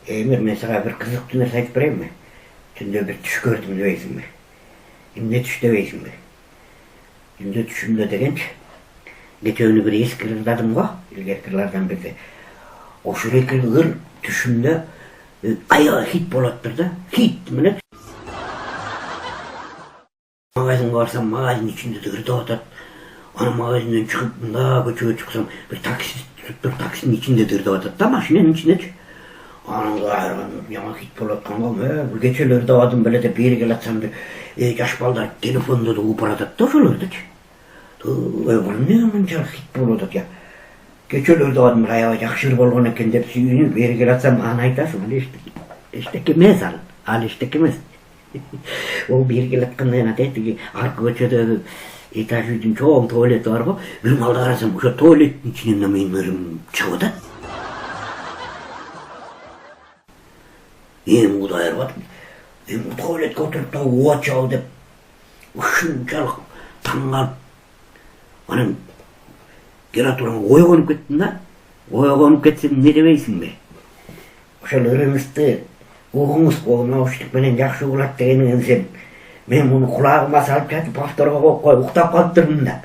Мен сага bir kızıktı narsa айтып берейинби? Түндө bir түш көрдүм дебейсиңби? Эмне түш дебейсиңби? Түндө түшүмдө дегенчи, кечөөнү bir эски ырдадым го, илгерки ырдардан бирде. Ошол эки ыр түшүмдө аябай хит болуптур да. Хит менен магазинге барсам, магазин ичинде ырдап атат. Ана магазинден чыгып, мында көчөгө чыксам, bir таксист туруп, таксинин ичинде ырдап атат да, машинанын ичинде. Анан жаңа хит болуп атканга, бул кече эле ырдабадым беле деп бери келатсам, жаш балдар телефондо да угуп баратат да ошолордучу. Бул эмне мынча хит болуп атат я? Кече эле ырдабадым, аябай жакшы ыр болгон экен деп сүйүнүп бери келатсам, аны айтасың, эчтеке эмес ал эчтеке эмес. Ол бери келатканда атат, аркы көчөдө этаж үйдүн чоң туалети бар го, бир малда карасам, ошо туалеттин ичинен менин ырым чыгып атат. Кудай ырбатым, туалетке отуруп да уат жабы деп, ушунчалык таң калып, анан келе турган ойгонуп кеттим да. Ойгонуп кетсем эмне дебейсиңби? Ошол ырыңызды угуңуз наушник менен жакшы угулат дегениңизден мен муну кулагыма салып жатып повторго коюп коюп уктап калыптырмын да.